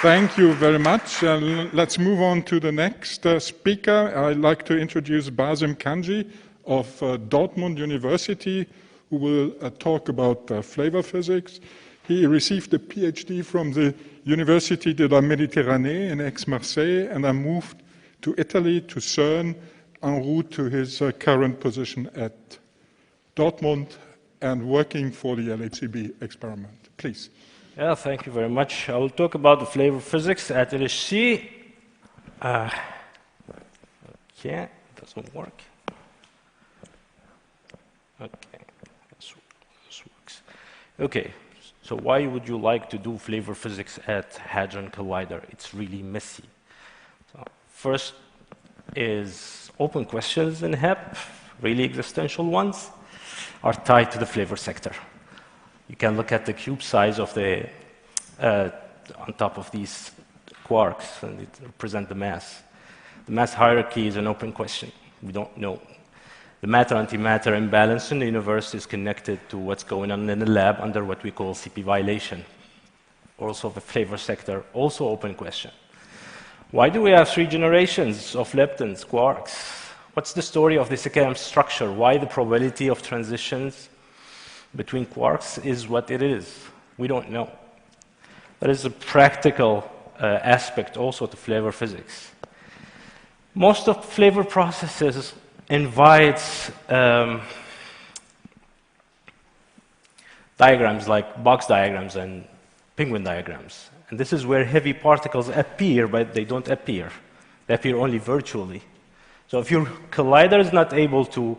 Thank you very much. Let's move on to the next speaker. I'd like to introduce Basem Khanji of Dortmund University, who will talk about flavor physics. He received a PhD from the Université de la Méditerranée in Aix-Marseille and then moved to Italy, to CERN, en route to his current position at Dortmund and working for the LHC experiment. Please. Yeah, thank you very much. I will talk about the flavor physics at LHC. Okay, it doesn't work. Okay, this works. Okay, so why would you like to do flavor physics at Hadron Collider? It's really messy. So first is open questions in HEP, really existential ones, are tied to the flavor sector. You can look at the cube size of the, on top of these quarks, and it represents the mass. The mass hierarchy is an open question. We don't know. The matter-antimatter imbalance in the universe is connected to what's going on in the lab under what we call CP violation. Also the flavor sector, also open question. Why do we have 3 generations of leptons, quarks? What's the story of the second structure? Why the probability of transitions between quarks is what it is? We don't know. There is a practical aspect also to flavor physics. Most of flavor processes invites diagrams like box diagrams and penguin diagrams. And this is where heavy particles appear, but they don't appear. They appear only virtually. So if your collider is not able to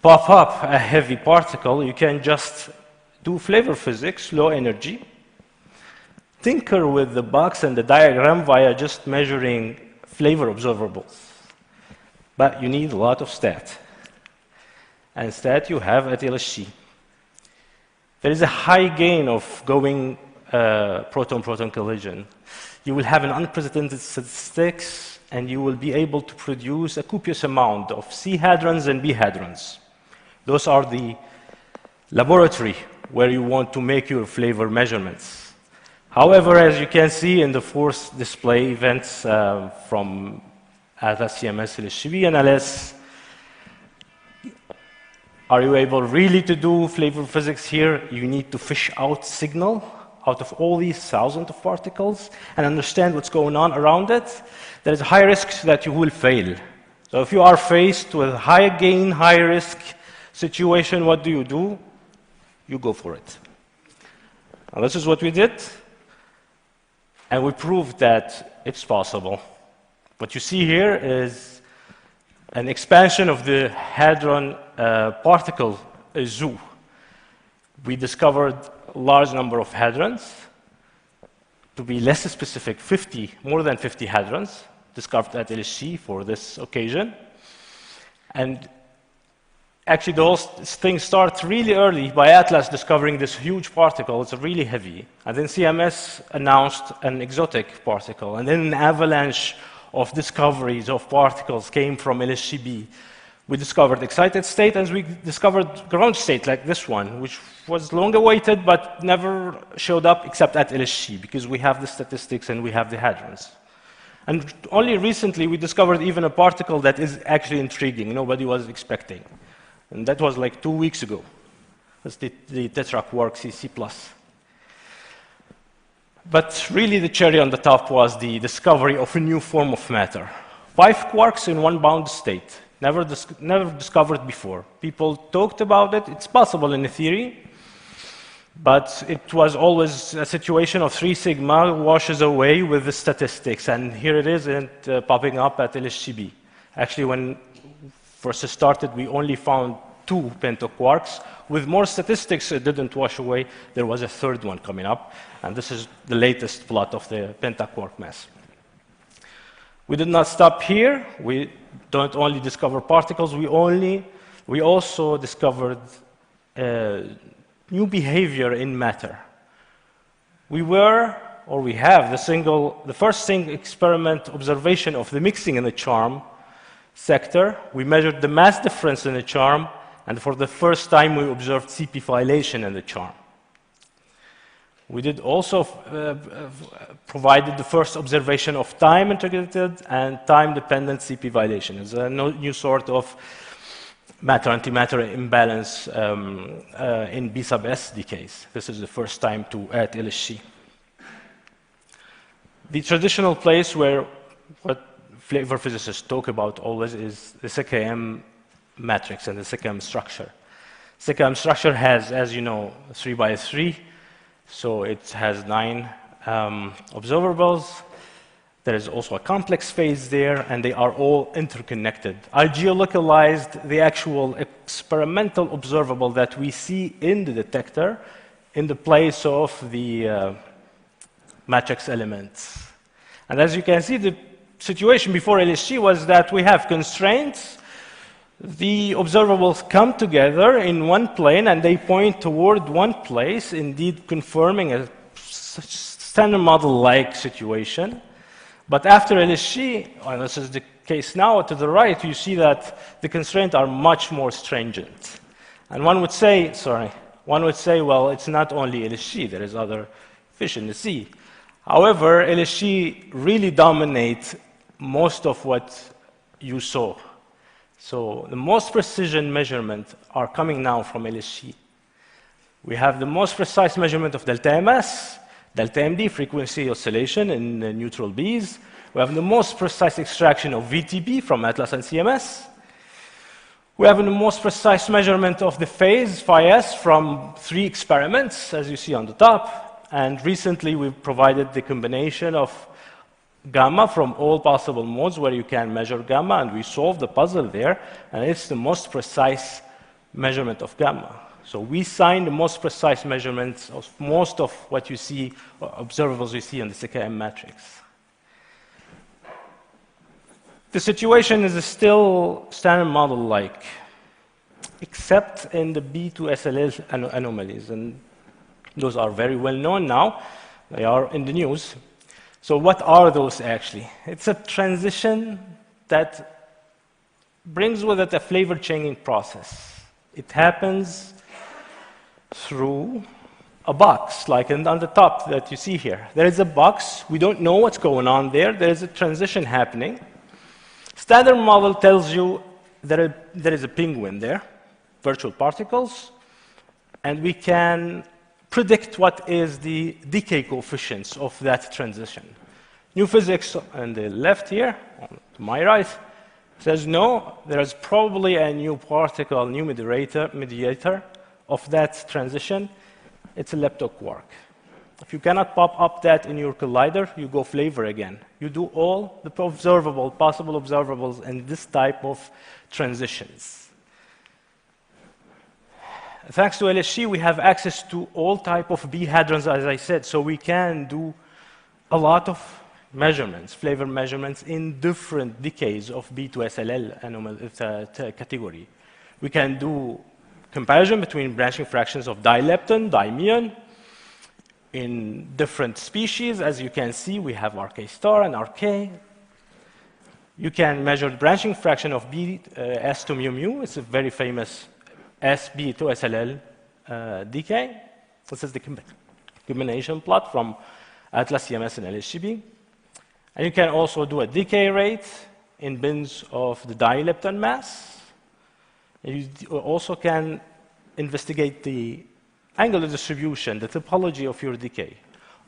pop up a heavy particle, you can just do flavor physics, low energy, tinker with the box and the diagram via just measuring flavor observables. But you need a lot of stat. And stat you have at LHC. There is a high gain of going proton-proton collision. You will have an unprecedented statistics, and you will be able to produce a copious amount of C hadrons and B hadrons. Those are the laboratory where you want to make your flavor measurements. However, as you can see in the force display events from CMS, LHCb, and LS, are you able really to do flavor physics here? You need to fish out signal out of all these thousands of particles and understand what's going on around it. There is a high risk that you will fail. So if you are faced with a high gain, high risk situation, what do? You go for it. Now, this is what we did, and we proved that it's possible. What you see here is an expansion of the hadron particle zoo. We discovered a large number of hadrons. To be less specific, more than 50 hadrons discovered at LHC for this occasion. And actually, those things start really early by Atlas discovering this huge particle. It's really heavy. And then CMS announced an exotic particle. And then an avalanche of discoveries of particles came from LHCb. We discovered excited state, and we discovered ground state like this one, which was long awaited but never showed up except at LHC, because we have the statistics and we have the hadrons. And only recently we discovered even a particle that is actually intriguing, nobody was expecting. And that was like 2 weeks ago. That's the tetraquark CC+. But really the cherry on the top was the discovery of a new form of matter. 5 quarks in one bound state, never discovered before. People talked about it, it's possible in theory, but it was always a situation of 3 sigma washes away with the statistics, and here it is popping up at LHCb. Actually, when first started, we only found 2 pentaquarks. With more statistics, it didn't wash away. There was a third one coming up, and this is the latest plot of the pentaquark mass. We did not stop here. We don't only discover particles, we also discovered new behavior in matter. We have the first experiment observation of the mixing in the charm sector. We measured the mass difference in the charm, and for the first time we observed CP violation in the charm. We did also provided the first observation of time integrated and time-dependent CP violation. It's a new sort of matter-antimatter imbalance in B sub S decays. This is the first time to add LHC. The traditional place where what flavor physicists talk about always is the CKM matrix and the CKM structure. CKM structure has, as you know, 3 by 3, so it has 9 observables. There is also a complex phase there, and they are all interconnected. I geolocalized the actual experimental observable that we see in the detector in the place of the matrix elements. And as you can see, the situation before LHC was that we have constraints. The observables come together in one plane, and they point toward one place, indeed confirming a standard model-like situation. But after LHC, and this is the case now, to the right, you see that the constraints are much more stringent. And one would say, well, it's not only LHC, there is other fish in the sea. However, LHC really dominates most of what you saw. So the most precision measurements are coming now from LHC. We have the most precise measurement of delta MS, delta MD, frequency oscillation in neutral Bs. We have the most precise extraction of VTB from Atlas and CMS. We have the most precise measurement of the phase, phi S, from 3 experiments, as you see on the top. And recently, we've provided the combination of gamma from all possible modes where you can measure gamma, and we solved the puzzle there, and it's the most precise measurement of gamma. So we signed the most precise measurements of most of what you see, observables you see in the CKM matrix. The situation is still standard model-like, except in the B2SLL anomalies, and those are very well known now. They are in the news. So what are those actually? It's a transition that brings with it a flavor changing process. It happens through a box, like on the top that you see here. There is a box. We don't know what's going on there. There is a transition happening. Standard model tells you there is a penguin there, virtual particles, and we can predict what is the decay coefficients of that transition. New physics on the left here, to my right, says no, there is probably a new particle, new mediator of that transition. It's a leptoquark. If you cannot pop up that in your collider, you go flavor again. You do all the possible observables in this type of transitions. Thanks to LHC, we have access to all type of B hadrons, as I said, so we can do a lot of measurements, flavor measurements in different decays of B2SLL category. We can do comparison between branching fractions of dilepton, dimeon, in different species. As you can see, we have RK star and RK. You can measure the branching fraction of B S to mu mu. It's a very famous SB to SLL decay. This is the combination plot from Atlas, CMS, and LHCb. And you can also do a decay rate in bins of the dilepton mass. And you also can investigate the angular distribution, the topology of your decay.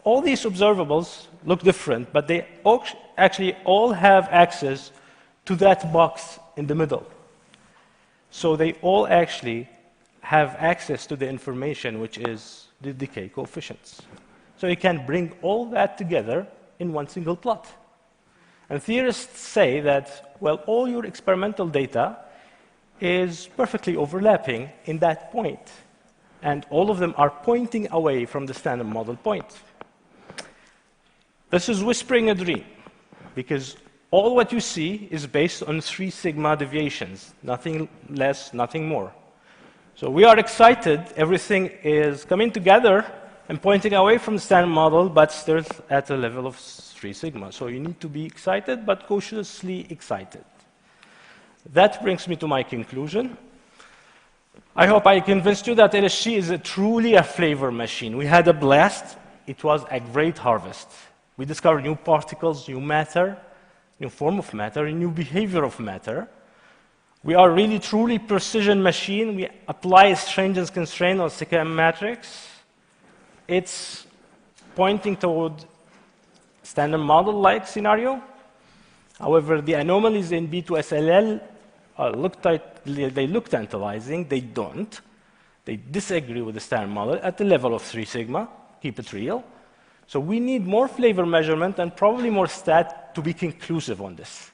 All these observables look different, but they actually all have access to that box in the middle. So they all actually have access to the information, which is the decay coefficients. So you can bring all that together in one single plot. And theorists say that, well, all your experimental data is perfectly overlapping in that point. And all of them are pointing away from the standard model point. This is whispering a dream, because all what you see is based on 3 sigma deviations, nothing less, nothing more. So we are excited. Everything is coming together and pointing away from the standard model, but still at a level of 3 sigma. So you need to be excited, but cautiously excited. That brings me to my conclusion. I hope I convinced you that LHC is truly a flavor machine. We had a blast. it was a great harvest. We discovered new particles, new matter, new form of matter, a new behavior of matter. We are really truly precision machine. We apply strangeness constraint on CKM matrix. It's pointing toward standard model-like scenario. However, the anomalies in B2SLL they look tantalizing. They don't. They disagree with the standard model at the level of 3 sigma. Keep it real. So we need more flavor measurement and probably more stat to be conclusive on this.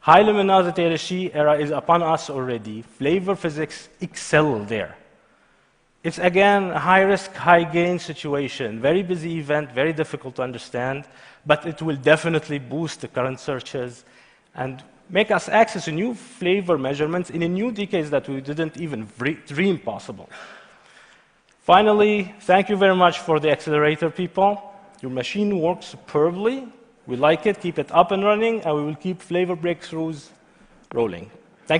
High luminosity LHC era is upon us already. Flavor physics excel there. It's again a high-risk, high-gain situation. Very busy event, very difficult to understand, but it will definitely boost the current searches and make us access new flavor measurements in a new decades that we didn't even dream possible. Finally, thank you very much for the accelerator people. Your machine works superbly. We like it. Keep it up and running, and we will keep flavor breakthroughs rolling.